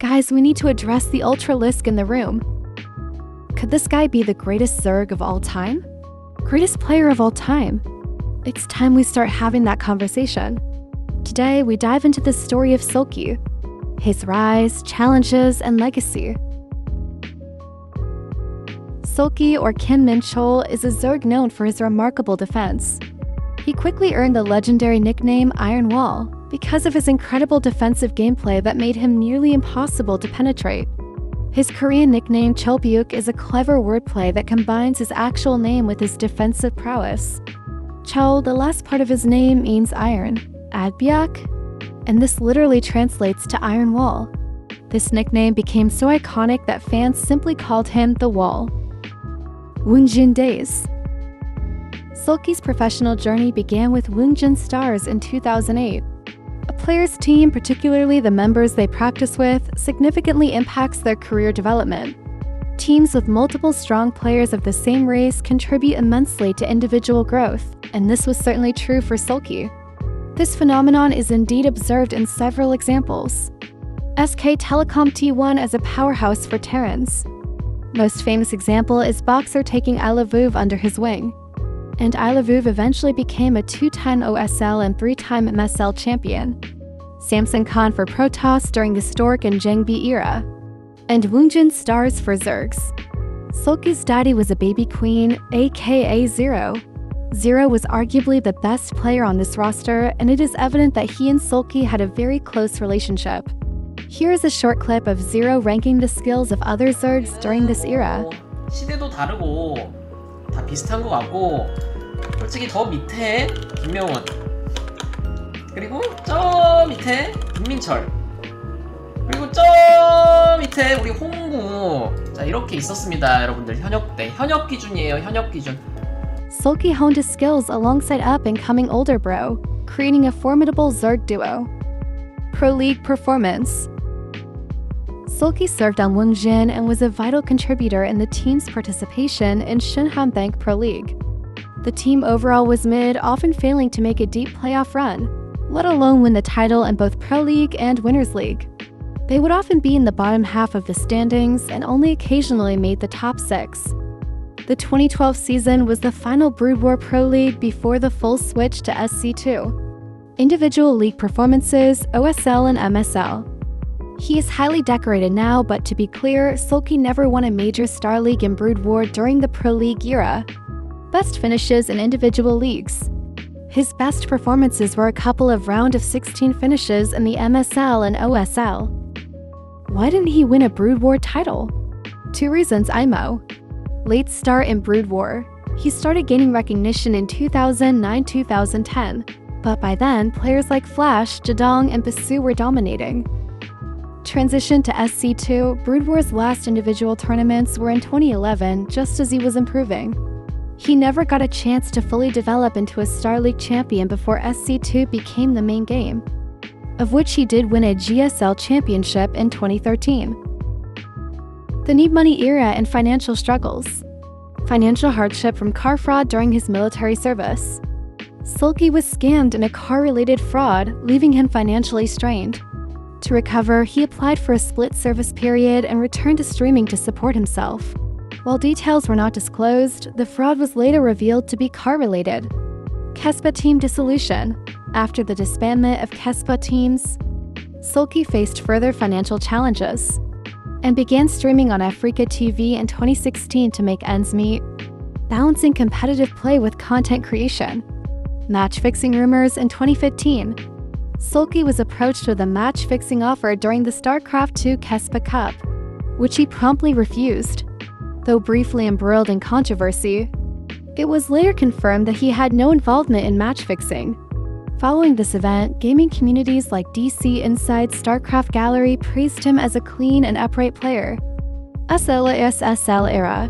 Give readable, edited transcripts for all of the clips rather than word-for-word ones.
Guys, we need to address the Ultralisk in the room. Could this guy be the greatest Zerg of all time? Greatest player of all time? It's time we start having that conversation. Today, we dive into the story of SoulKey, his rise, challenges, and legacy. SoulKey, or Kim Min-chol, is a Zerg known for his remarkable defense. He quickly earned the legendary nickname Iron Wall because of his incredible defensive gameplay that made him nearly impossible to penetrate. His Korean nickname Chulbyuk is a clever wordplay that combines his actual name with his defensive prowess. Chul, the last part of his name, means iron, Adbyak, and this literally translates to Iron Wall. This nickname became so iconic that fans simply called him the Wall. Woongjin days. SoulKey's professional journey began with Woongjin Stars in 2008. A player's team, particularly the members they practice with, significantly impacts their career development. Teams with multiple strong players of the same race contribute immensely to individual growth, and this was certainly true for SoulKey. This phenomenon is indeed observed in several examples. SK Telecom T1 as a powerhouse for Terrans. Most famous example is Boxer taking Ilavuv under his wing. And Ilavuv eventually became a 2-time OSL and 3-time MSL champion. Samson Khan for Protoss during the Stork and Zhengbi era. And Woongjin Stars for Zergs. SoulKey's daddy was a baby queen, a.k.a. Zero. Zero was arguably the best player on this roster, and it is evident that he and SoulKey had a very close relationship. Here is a short clip of Zero ranking the skills of other Zergs during this era. 시대도 다르고 다 비슷한 것 같고 솔직히 저 밑에 김명훈 그리고 저 밑에 김민철 그리고 저 밑에 우리 홍구 자 이렇게 있었습니다 여러분들 현역 때 현역 기준이에요 현역 기준. SoulKey honed his skills alongside up-and-coming older bro, creating a formidable Zerg duo. Proleague performance. SoulKey served on Woongjin and was a vital contributor in the team's participation in Shinhan Bank Proleague. The team overall was mid, often failing to make a deep playoff run, let alone win the title in both Proleague and Winners League. They would often be in the bottom half of the standings and only occasionally made the top 6. The 2012 season was the final Brood War Pro League before the full switch to SC2. Individual league performances, OSL and MSL. He is highly decorated now, but to be clear, SoulKey never won a major Star League in Brood War during the Pro League era. Best finishes in individual leagues. His best performances were a couple of round of 16 finishes in the MSL and OSL. Why didn't he win a Brood War title? 2 reasons IMO. Late start in Brood War. He started gaining recognition in 2009-2010, but by then, players like Flash, Jadong, and Basu were dominating. Transition to SC2, Brood War's last individual tournaments were in 2011, just as he was improving. He never got a chance to fully develop into a Star League champion before SC2 became the main game, of which he did win a GSL championship in 2013. The Need Money era and financial struggles. Financial hardship from car fraud during his military service. SoulKey was scammed in a car-related fraud, leaving him financially strained. To recover, he applied for a split service period and returned to streaming to support himself. While details were not disclosed, the fraud was later revealed to be car-related. Kespa team dissolution. After the disbandment of Kespa teams, SoulKey faced further financial challenges and began streaming on AfreecaTV in 2016 to make ends meet, balancing competitive play with content creation. Match-fixing rumors in 2015. SoulKey was approached with a match-fixing offer during the StarCraft II Kespa Cup, which he promptly refused. Though briefly embroiled in controversy, it was later confirmed that he had no involvement in match-fixing. Following this event, gaming communities like DC Inside StarCraft Gallery praised him as a clean and upright player. ASL Era.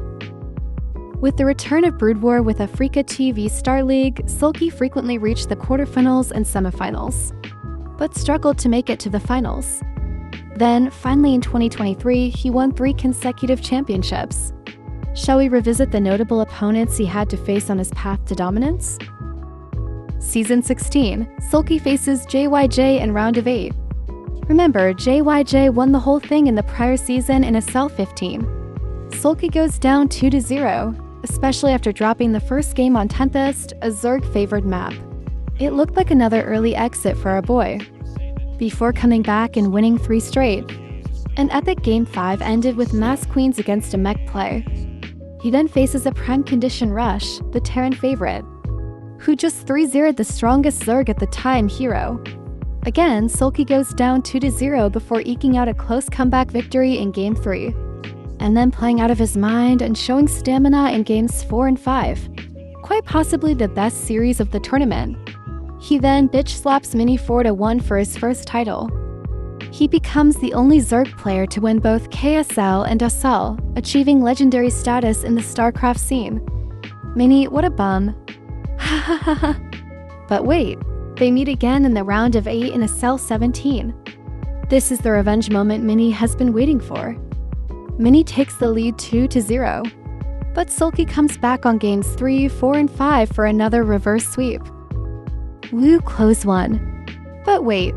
With the return of Brood War with AfreecaTV Star League, SoulKey frequently reached the quarterfinals and semifinals, but struggled to make it to the finals. Then, finally in 2023, he won 3 consecutive championships. Shall we revisit the notable opponents he had to face on his path to dominance? Season 16, SoulKey faces JYJ in round of 8. Remember, JYJ won the whole thing in the prior season in ASL 15. SoulKey goes down 2-0, especially after dropping the first game on Tempest, a Zerg-favored map. It looked like another early exit for our boy, before coming back and winning 3 straight. An epic Game 5 ended with Mass Queens against a mech play. He then faces a Prime Condition Rush, the Terran favorite, who just 3-0'd the strongest Zerg at the time, Hero. Again, SoulKey goes down 2-0 before eking out a close comeback victory in Game 3, and then playing out of his mind and showing stamina in Games 4 and 5. Quite possibly the best series of the tournament. He then bitch slaps Mini 4-1 for his first title. He becomes the only Zerg player to win both KSL and ASL, achieving legendary status in the StarCraft scene. Mini, what a bum. Hahaha. But wait, they meet again in the round of 8 in ASL 17. This is the revenge moment Mini has been waiting for. Mini takes the lead 2-0, but SoulKey comes back on games 3, 4, and 5 for another reverse sweep. Woo close one. But wait,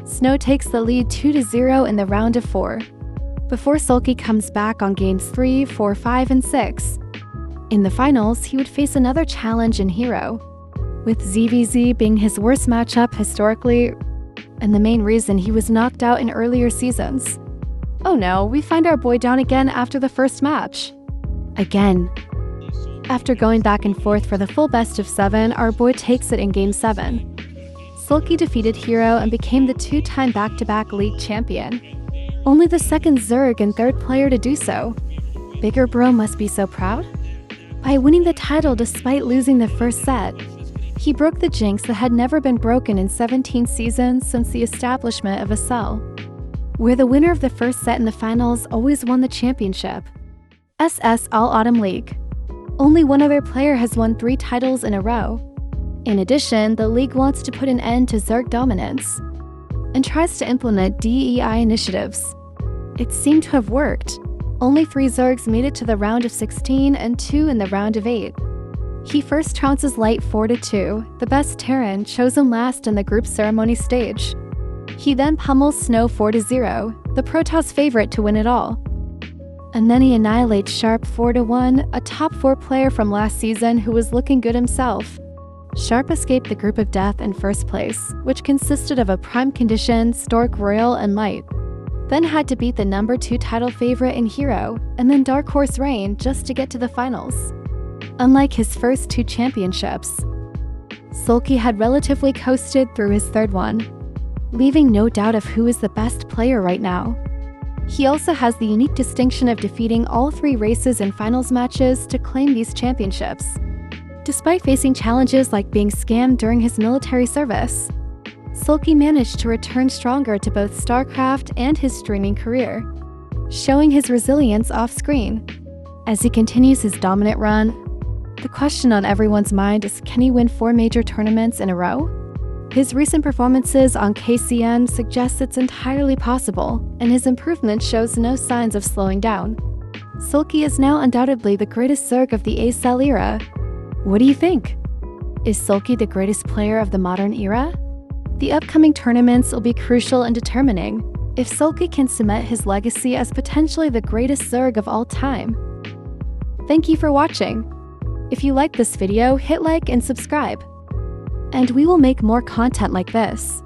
Snow takes the lead 2-0 in the round of 4, before SoulKey comes back on games 3, 4, 5, and 6. In the finals, he would face another challenge in Hero, with ZVZ being his worst matchup historically, and the main reason he was knocked out in earlier seasons. Oh no, we find our boy down again after the first match. Again. After going back and forth for the full best of 7, our boy takes it in Game 7. SoulKey defeated Hero and became the 2-time back-to-back league champion. Only the second Zerg and third player to do so. Bigger bro must be so proud? By winning the title despite losing the first set, he broke the jinx that had never been broken in 17 seasons since the establishment of ASL, where the winner of the first set in the finals always won the championship. SS All-Autumn League. Only one other player has won 3 titles in a row. In addition, the league wants to put an end to Zerg dominance and tries to implement DEI initiatives. It seemed to have worked. Only 3 Zergs made it to the round of 16 and 2 in the round of 8. He first trounces Light 4-2, the best Terran, chosen last in the group ceremony stage. He then pummels Snow 4-0, the Protoss favorite to win it all. And then he annihilates Sharp 4-1, a top 4 player from last season who was looking good himself. Sharp escaped the group of death in first place, which consisted of a Prime Condition, Stork Royal, and Light. Then had to beat the number 2 title favorite in Hero, and then Dark Horse Reign just to get to the finals. Unlike his first 2 championships, SoulKey had relatively coasted through his third one, leaving no doubt of who is the best player right now. He also has the unique distinction of defeating all 3 races in finals matches to claim these championships, despite facing challenges like being scammed during his military service. SoulKey managed to return stronger to both StarCraft and his streaming career, showing his resilience off-screen. As he continues his dominant run, the question on everyone's mind is, can he win 4 major tournaments in a row? His recent performances on KCN suggest it's entirely possible, and his improvement shows no signs of slowing down. SoulKey is now undoubtedly the greatest Zerg of the ASL era. What do you think? Is SoulKey the greatest player of the modern era? The upcoming tournaments will be crucial in determining if SoulKey can cement his legacy as potentially the greatest Zerg of all time. Thank you for watching. If you liked this video, hit like and subscribe, and we will make more content like this.